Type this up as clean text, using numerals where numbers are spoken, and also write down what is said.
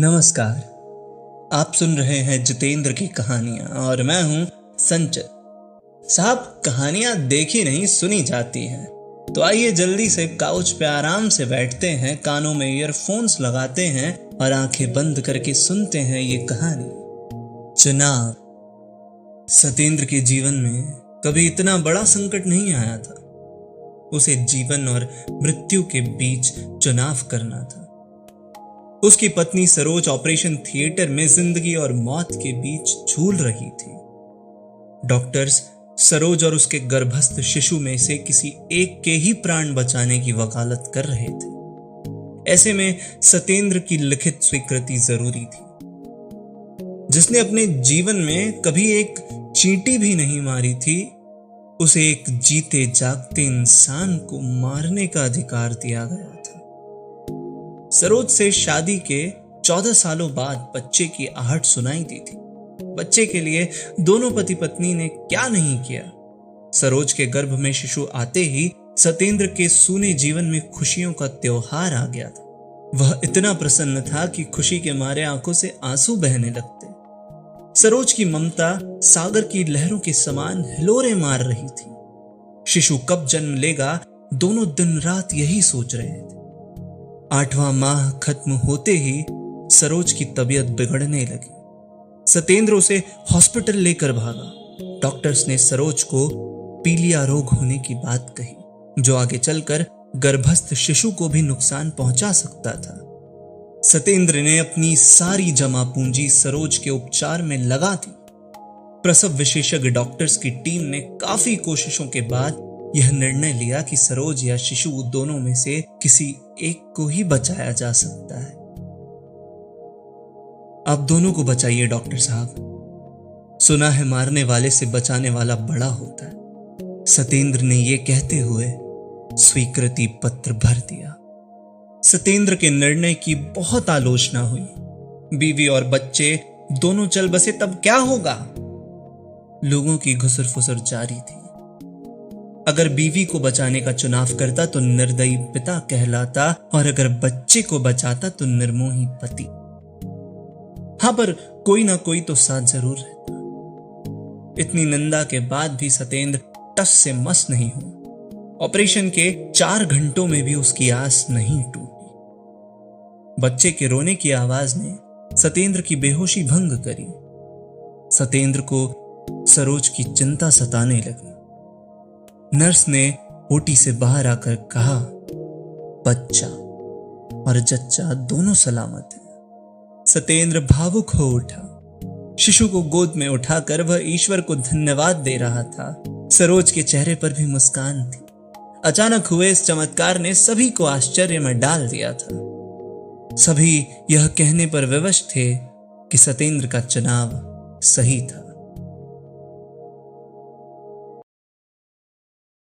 नमस्कार। आप सुन रहे हैं जितेंद्र की कहानियां और मैं हूं संचित। साहब, कहानियां देखी नहीं सुनी जाती हैं, तो आइए जल्दी से काउच पे आराम से बैठते हैं, कानों में ईयरफोन्स लगाते हैं और आंखें बंद करके सुनते हैं ये कहानी। चुनाव। सतेंद्र के जीवन में कभी इतना बड़ा संकट नहीं आया था। उसे जीवन और मृत्यु के बीच चुनाव करना था। उसकी पत्नी सरोज ऑपरेशन थिएटर में जिंदगी और मौत के बीच झूल रही थी। डॉक्टर्स सरोज और उसके गर्भस्थ शिशु में से किसी एक के ही प्राण बचाने की वकालत कर रहे थे। ऐसे में सतेंद्र की लिखित स्वीकृति जरूरी थी। जिसने अपने जीवन में कभी एक चींटी भी नहीं मारी थी, उसे एक जीते जागते इंसान को मारने का अधिकार दिया गया था। सरोज से शादी के 14 सालों बाद बच्चे की आहट सुनाई दी थी। बच्चे के लिए दोनों पति पत्नी ने क्या नहीं किया। सरोज के गर्भ में शिशु आते ही सतेंद्र के सूने जीवन में खुशियों का त्योहार आ गया था। वह इतना प्रसन्न था कि खुशी के मारे आंखों से आंसू बहने लगते। सरोज की ममता सागर की लहरों के समान हिलोरे मार रही थी। शिशु कब जन्म लेगा, दोनों दिन रात यही सोच रहे थे। 8वां माह खत्म होते ही सरोज की तबीयत बिगड़ने लगी। सतेंद्र उसे हॉस्पिटल लेकर भागा। डॉक्टर्स ने सरोज को पीलिया रोग होने की बात कही, जो आगे चलकर गर्भस्थ शिशु को भी नुकसान पहुंचा सकता था। सतेंद्र ने अपनी सारी जमा पूंजी सरोज के उपचार में लगा दी। प्रसव विशेषज्ञ डॉक्टर्स की टीम ने काफी कोशिशों के बाद यह निर्णय लिया कि सरोज या शिशु दोनों में से किसी एक को ही बचाया जा सकता है। आप दोनों को बचाइए डॉक्टर साहब। सुना है मारने वाले से बचाने वाला बड़ा होता है। सतेंद्र ने यह कहते हुए स्वीकृति पत्र भर दिया। सतेंद्र के निर्णय की बहुत आलोचना हुई। बीवी और बच्चे दोनों चल बसे तब क्या होगा? लोगों की घुसर फुसर जारी थी। अगर बीवी को बचाने का चुनाव करता तो निर्दयी पिता कहलाता, और अगर बच्चे को बचाता तो निर्मोही पति। हां, पर कोई ना कोई तो साथ जरूर रहता। इतनी निंदा के बाद भी सतेंद्र टस से मस नहीं हुआ। ऑपरेशन के 4 घंटों में भी उसकी आस नहीं टूटी। बच्चे के रोने की आवाज ने सतेंद्र की बेहोशी भंग करी। सतेंद्र को सरोज की चिंता सताने लगी। नर्स ने ओटी से बाहर आकर कहा, बच्चा और जच्चा दोनों सलामत हैं। सतेंद्र भावुक हो उठा। शिशु को गोद में उठाकर वह ईश्वर को धन्यवाद दे रहा था। सरोज के चेहरे पर भी मुस्कान थी। अचानक हुए इस चमत्कार ने सभी को आश्चर्य में डाल दिया था। सभी यह कहने पर विवश थे कि सतेंद्र का चुनाव सही था।